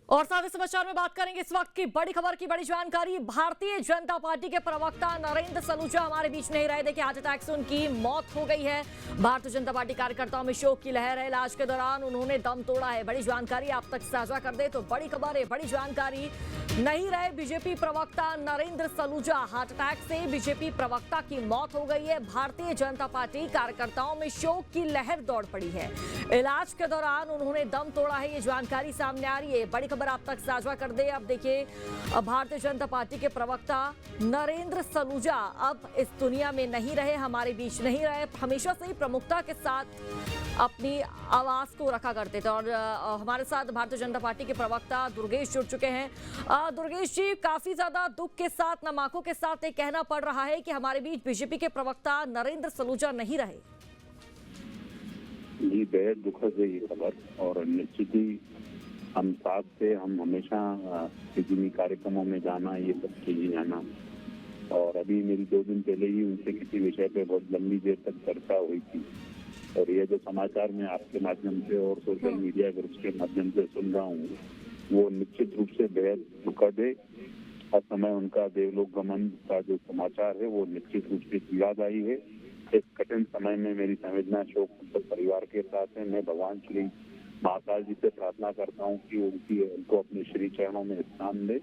और साथ समाचार में बात करेंगे इस वक्त की बड़ी खबर की बड़ी जानकारी। भारतीय जनता पार्टी के प्रवक्ता नरेंद्र सलूजा हमारे बीच नहीं रहे। देखिए, हार्ट अटैक से उनकी मौत हो गई है। भारतीय जनता पार्टी कार्यकर्ताओं में शोक की लहर है। इलाज के दौरान उन्होंने दम तोड़ा है। बड़ी जानकारी आप तक साझा कर दे तो बड़ी खबर है, बड़ी जानकारी। नहीं रहे बीजेपी प्रवक्ता नरेंद्र सलूजा। हार्ट अटैक से बीजेपी प्रवक्ता की मौत हो गई है। भारतीय जनता पार्टी कार्यकर्ताओं में शोक की लहर दौड़ पड़ी है। इलाज के दौरान उन्होंने दम तोड़ा है, ये जानकारी सामने आ रही है। बड़ी खबर आप तक साझा कर दे। अब देखिए, भारतीय जनता पार्टी के प्रवक्ता नरेंद्र सलूजा अब इस दुनिया में नहीं रहे, हमारे बीच नहीं रहे। हमेशा से ही प्रमुखता के साथ अपनी आवाज को रखा करते थे। और हमारे साथ भारतीय जनता पार्टी के प्रवक्ता दुर्गेश जुड़ चुके हैं। दुर्गेश जी, काफी ज्यादा दुख के साथ, नम आंखों के साथ ये कहना पड़ रहा है कि हमारे बीच बीजेपी के प्रवक्ता नरेंद्र सलूजा नहीं रहे। जी, बेहद दुखद है ये खबर। और निश्चित ही हम साथ थे, हम हमेशा किसी कार्यक्रमों में जाना, ये सब चीजें जाना। और अभी मेरी 2 दिन पहले ही उनसे किसी विषय पे बहुत लंबी देर तक चर्चा हुई थी। और ये जो समाचार मैं आपके माध्यम से और सोशल मीडिया ग्रुप्स के माध्यम से सुन रहा हूँ, वो निश्चित रूप से बेहद दुखद है। हर समय उनका देवलोक गमन का जो समाचार है वो निश्चित रूप से पीड़ादायी है। इस कठिन समय में मेरी संवेदना शोक परिवार के साथ है। मैं भगवान श्री महाकाल जी से प्रार्थना करता हूँ कि उनको अपने श्री चरणों में स्थान दे।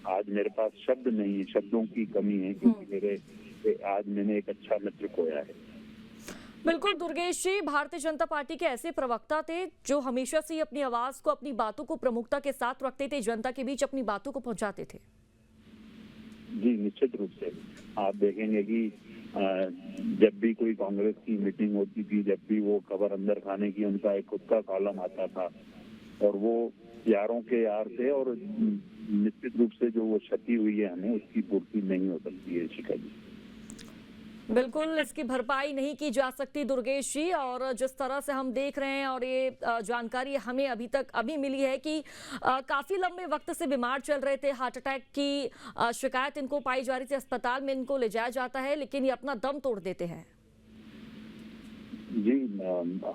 आज मेरे पास शब्द नहीं है, शब्दों की कमी है, क्योंकि आज मैंने एक अच्छा मित्र खोया है। बिल्कुल दुर्गेश जी, भारतीय जनता पार्टी के ऐसे प्रवक्ता थे जो हमेशा से ही अपनी आवाज को, अपनी बातों को प्रमुखता के साथ रखते थे, जनता के बीच अपनी बातों को पहुंचाते थे। जी, निश्चित रूप से आप देखेंगे कि जब भी कोई कांग्रेस की मीटिंग होती थी, जब भी वो खबर अंदर खाने की, उनका एक खुद का कॉलम आता था। और वो यारों के यार थे। और निश्चित रूप से जो वो क्षति हुई है हमें, उसकी पूर्ति नहीं हो सकती है शिखा जी। बिल्कुल, इसकी भरपाई नहीं की जा सकती दुर्गेश जी। और जिस तरह से हम देख रहे हैं, और ये जानकारी हमें अभी मिली है कि काफी लंबे वक्त से बीमार चल रहे थे। हार्ट अटैक की शिकायत इनको पाई जा रही थी। अस्पताल में इनको ले जाया जाता है, लेकिन ये अपना दम तोड़ देते हैं। जी,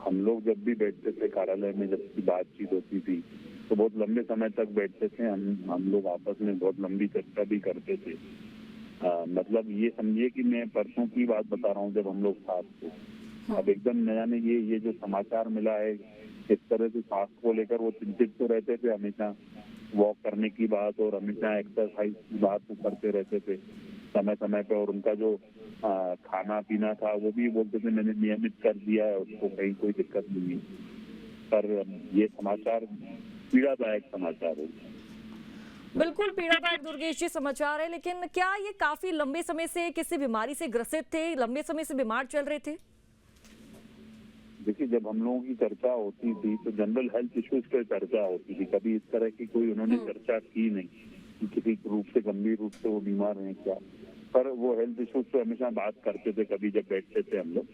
हम लोग जब भी बैठते थे कार्यालय में, जब की बातचीत होती थी, तो बहुत लंबे समय तक बैठते थे। हम लोग आपस में बहुत लंबी चर्चा भी करते थे। मतलब ये समझिए कि मैं परसों की बात बता रहा हूँ, जब हम लोग साथ थे। अब एकदम नया ने ये जो समाचार मिला है, इस तरह से स्वास्थ्य को लेकर वो चिंतित तो रहते थे, हमेशा वॉक करने की बात और हमेशा एक्सरसाइज की बात करते रहते थे समय समय पे। और उनका जो खाना पीना था वो भी बोलते थे मैंने नियमित कर दिया है, उसको कहीं कोई दिक्कत नहीं है। पर ये समाचार पीड़ादायक समाचार है। बिल्कुल पीड़ादायक दुर्गेश जी समाचार है। लेकिन क्या ये काफी लंबे समय से किसी बीमारी से ग्रसित थे, लंबे समय से बीमार चल रहे थे? देखिए, जब हम लोगों की चर्चा होती थी तो जनरल हेल्थ इश्यूज पे चर्चा होती थी। कभी इस तरह की कोई उन्होंने चर्चा की नहीं कि किसी रूप से, गंभीर रूप से वो बीमार हैं क्या। पर वो हेल्थ इश्यूज पे हमेशा बात करते थे, कभी जब बैठते थे हम लोग।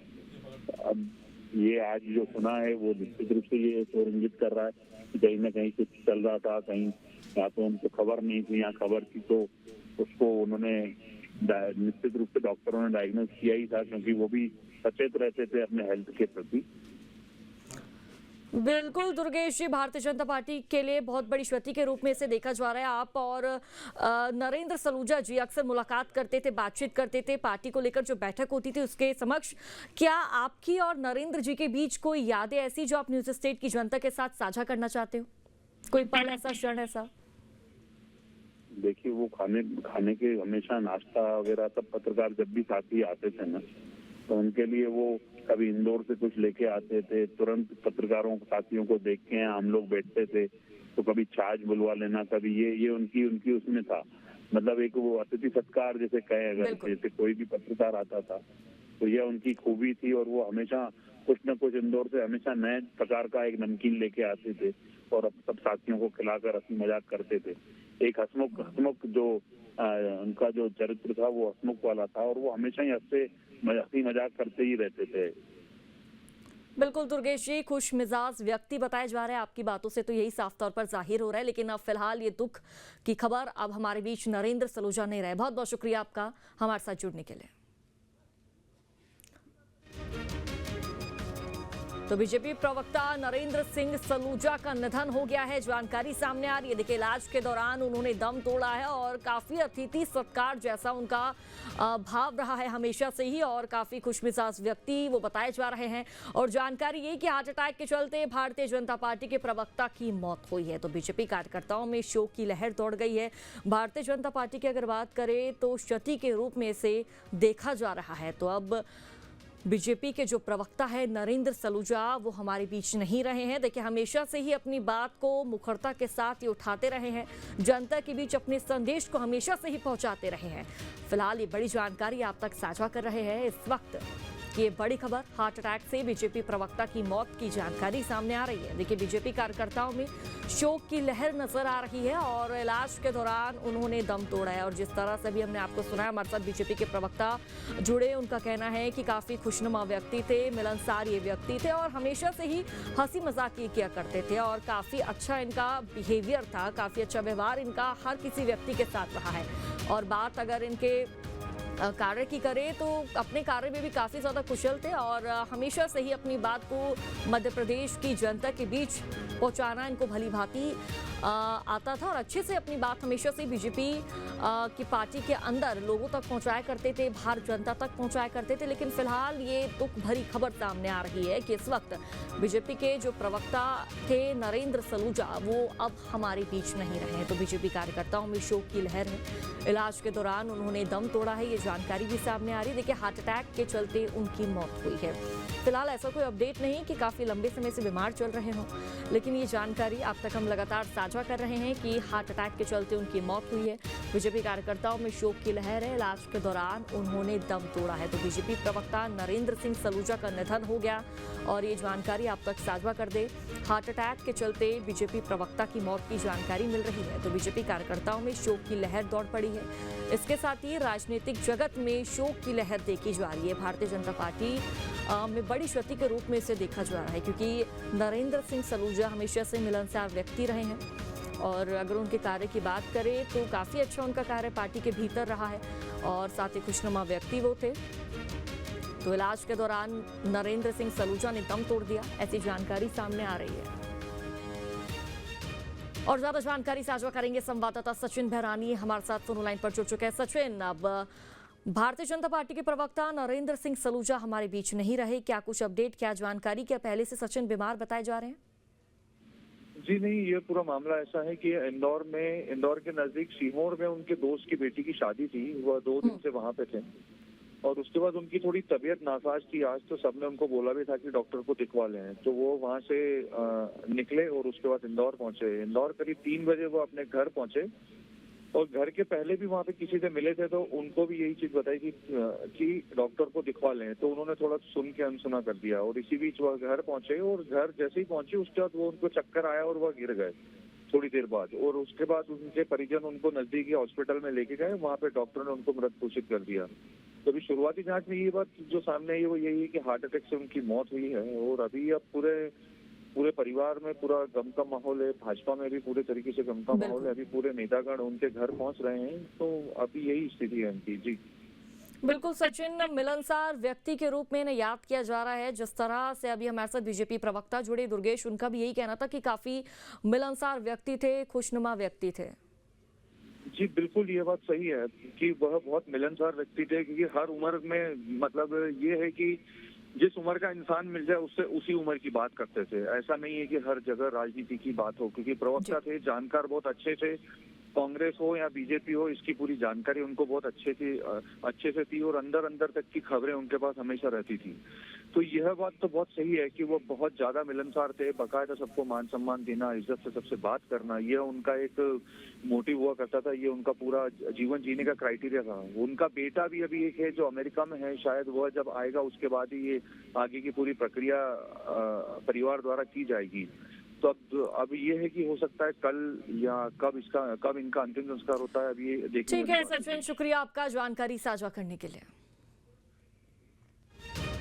अब ये आज जो सुना है वो निश्चित रूप से ये इंगित कर रहा है कि कहीं ना कहीं कुछ चल रहा था, कहीं या तो उनको खबर नहीं थी या खबर थी तो उसको उन्होंने निश्चित रूप से डॉक्टरों ने डायग्नोज किया ही था, क्योंकि वो भी सचेत रहते थे अपने हेल्थ के प्रति। बिल्कुल दुर्गेश जी, भारतीय जनता पार्टी के लिए बहुत बड़ी क्षति के रूप में इसे देखा जा रहा है। आप और नरेंद्र सलूजा जी अक्सर मुलाकात करते थे, बातचीत करते थे, पार्टी को लेकर जो बैठक होती थी उसके समक्ष। क्या आपकी और नरेंद्र जी के बीच कोई यादें ऐसी जो आप न्यूज स्टेट की जनता के साथ साझा करना चाहते हो? कोई पल ऐसा, क्षण ऐसा? देखिए, वो खाने के हमेशा नाश्ता वगैरह सब पत्रकार जब भी साथी आते थे ना, तो उनके लिए वो कभी इंदौर से कुछ लेके आते थे। तुरंत पत्रकारों साथियों को देख के हम लोग बैठते थे तो कभी छाछ बुलवा लेना, कभी ये उनकी उसमें था। मतलब एक वो अतिथि सत्कार जैसे कहे, अगर जैसे कोई भी पत्रकार आता था तो यह उनकी खूबी थी। और वो हमेशा कुछ न कुछ इंदौर से हमेशा नए प्रकार का एक नमकीन लेके आते थे और सब साथियों को खिलाकर हंसी मजाक करते थे। एक हंसमुख जो उनका जो चरित्र था वो हंसमुख वाला था, और वो हमेशा ही हंसी मजाक करते ही रहते थे। बिल्कुल दुर्गेश जी, खुश मिजाज व्यक्ति बताए जा रहे हैं। आपकी बातों से तो यही साफ तौर पर जाहिर हो रहा है। लेकिन अब फिलहाल ये दुख की खबर, अब हमारे बीच नरेंद्र सलूजा नहीं रहे। बहुत बहुत शुक्रिया आपका हमारे साथ जुड़ने के लिए। तो बीजेपी प्रवक्ता नरेंद्र सिंह सलूजा का निधन हो गया है, जानकारी सामने आ रही है। देखिए, इलाज के दौरान उन्होंने दम तोड़ा है और काफी अतिथि सत्कार जैसा उनका भाव रहा है हमेशा से ही, और काफी खुशमिजाज व्यक्ति वो बताए जा रहे हैं। और जानकारी ये कि हार्ट अटैक के चलते भारतीय जनता पार्टी के प्रवक्ता की मौत हुई है। तो बीजेपी कार्यकर्ताओं में शोक की लहर दौड़ गई है। भारतीय जनता पार्टी की अगर बात करें तो क्षति के रूप में इसे देखा जा रहा है। तो अब बीजेपी के जो प्रवक्ता है नरेंद्र सलूजा, वो हमारे बीच नहीं रहे हैं। देखिए, हमेशा से ही अपनी बात को मुखरता के साथ ये उठाते रहे हैं, जनता के बीच अपने संदेश को हमेशा से ही पहुंचाते रहे हैं। फिलहाल ये बड़ी जानकारी आप तक साझा कर रहे हैं इस वक्त। ये बड़ी खबर, हार्ट अटैक से बीजेपी प्रवक्ता की मौत की जानकारी सामने आ रही है। देखिए, बीजेपी कार्यकर्ताओं में शोक की लहर नजर आ रही है और इलाज के दौरान उन्होंने दम तोड़ा है। और जिस तरह से भी हमने आपको सुनाया, हमारे साथ बीजेपी के प्रवक्ता जुड़े, उनका कहना है कि काफी खुशनुमा व्यक्ति थे, मिलनसार ये व्यक्ति थे और हमेशा से ही हंसी मजाक किया करते थे और काफी अच्छा इनका बिहेवियर था, काफी अच्छा व्यवहार इनका हर किसी व्यक्ति के साथ रहा है। और बात अगर इनके कार्य की करें तो अपने कार्य में भी काफ़ी ज़्यादा कुशल थे और हमेशा से ही अपनी बात को मध्य प्रदेश की जनता के बीच पहुंचाना इनको भली भांति आता था और अच्छे से अपनी बात हमेशा से बीजेपी की पार्टी के अंदर लोगों तक पहुंचाया करते थे, बाहर जनता तक पहुंचाया करते थे। लेकिन फिलहाल ये दुख भरी खबर सामने आ रही है कि इस वक्त बीजेपी के जो प्रवक्ता थे नरेंद्र सलूजा, वो अब हमारे बीच नहीं रहे हैं। तो बीजेपी कार्यकर्ताओं में शोक की लहर है। इलाज के दौरान उन्होंने दम तोड़ा है, ये जानकारी भी सामने आ रही है। देखिए, हार्ट अटैक के चलते उनकी मौत हुई है। फिलहाल ऐसा कोई अपडेट नहीं कि काफ़ी लंबे समय से बीमार चल रहे हों, लेकिन ये जानकारी आप तक हम लगातार साझा कर रहे हैं कि हार्ट अटैक के चलते उनकी मौत हुई है। बीजेपी कार्यकर्ताओं में शोक की लहर है, इलाज के दौरान उन्होंने दम तोड़ा है। तो बीजेपी प्रवक्ता नरेंद्र सिंह सलूजा का निधन हो गया और ये जानकारी आप तक साझा कर दे। हार्ट अटैक के चलते बीजेपी प्रवक्ता की मौत की जानकारी मिल रही है। तो बीजेपी कार्यकर्ताओं में शोक की लहर दौड़ पड़ी है। इसके साथ ही राजनीतिक जगत में शोक की लहर देखी जा रही है। भारतीय जनता पार्टी में बड़ी क्षति के रूप में इसे देखा जा रहा है, क्योंकि नरेंद्र सिंह सलूजा हमेशा से मिलनसार व्यक्ति रहे हैं और अगर उनके कार्य की बात करें तो काफ़ी अच्छा उनका कार्य पार्टी के भीतर रहा है और साथ ही खुशनुमा व्यक्ति वो थे। तो इलाज के दौरान नरेंद्र सिंह सलूजा ने दम तोड़ दिया, ऐसी जानकारी सामने आ रही है। और ज्यादा जानकारी साझा करेंगे संवाददाता सचिन भैरानी हमारे साथ फोन लाइन पर जुड़ चुके हैं। सचिन, अब भारतीय जनता पार्टी के प्रवक्ता नरेंद्र सिंह सलूजा हमारे बीच नहीं रहे, क्या कुछ अपडेट, क्या जानकारी, क्या पहले से सचिन बीमार बताए जा रहे हैं? जी नहीं, ये पूरा मामला ऐसा है कि इंदौर के नजदीक सीहोर में उनके दोस्त की बेटी की शादी थी। वह 2 दिन से वहां पे थे और उसके बाद उनकी थोड़ी तबीयत नासाज थी। आज तो सबने उनको बोला भी था कि डॉक्टर को दिखवा लें, तो वो वहां से निकले और उसके बाद इंदौर पहुंचे। इंदौर करीब 3 बजे वो अपने घर पहुंचे और घर के पहले भी वहाँ पे किसी से मिले थे तो उनको भी यही चीज बताई कि डॉक्टर को दिखवा लें। तो उन्होंने थोड़ा सुन के अनसुना कर दिया और इसी बीच वह घर पहुंचे और घर जैसे ही पहुंचे उसके बाद वो उनको चक्कर आया और वह गिर गए थोड़ी देर बाद। और उसके बाद उनके परिजन उनको नजदीकी हॉस्पिटल में लेके गए, वहाँ पे डॉक्टर ने उनको मृत घोषित कर दिया। तो अभी शुरुआती जांच में ये बात जो सामने आई है वो यही है कि हार्ट अटैक से उनकी मौत हुई है। और अभी अब पूरे परिवार में पूरा गम का माहौल है, भाजपा में भी पूरे तरीके से गम का माहौल है। अभी पूरे नेतागण उनके घर पहुंच रहे हैं, तो अभी यही स्थिति है उनकी। जी बिल्कुल सचिन, मिलनसार व्यक्ति के रूप में इन्हें याद किया जा रहा है। जिस तरह से अभी हमारे साथ बीजेपी प्रवक्ता जुड़े दुर्गेश, उनका भी यही कहना था कि काफी मिलनसार व्यक्ति थे, खुशनुमा व्यक्ति थे। जी बिल्कुल, ये बात सही है कि वह बहुत मिलनसार व्यक्ति थे, क्योंकि हर उम्र में मतलब ये है कि जिस उम्र का इंसान मिल जाए उससे उसी उम्र की बात करते थे। ऐसा नहीं है कि हर जगह राजनीति की बात हो, क्योंकि प्रवक्ता थे, जानकार बहुत अच्छे थे। कांग्रेस हो या बीजेपी हो, इसकी पूरी जानकारी उनको बहुत अच्छे से थी और अंदर तक की खबरें उनके पास हमेशा रहती थी। तो यह बात तो बहुत सही है कि वो बहुत ज्यादा मिलनसार थे। बाकायदा सबको मान सम्मान देना, इज्जत से सबसे बात करना, यह उनका एक मोटिव हुआ करता था। ये उनका पूरा जीवन जीने का क्राइटेरिया था। उनका बेटा भी अभी एक है जो अमेरिका में है, शायद वह जब आएगा उसके बाद ही ये आगे की पूरी प्रक्रिया परिवार द्वारा की जाएगी। तो अब ये है कि हो सकता है कल या कब इनका अंतिम संस्कार होता है, अब ये देखिए। ठीक है सचिन, शुक्रिया आपका जानकारी साझा करने के लिए।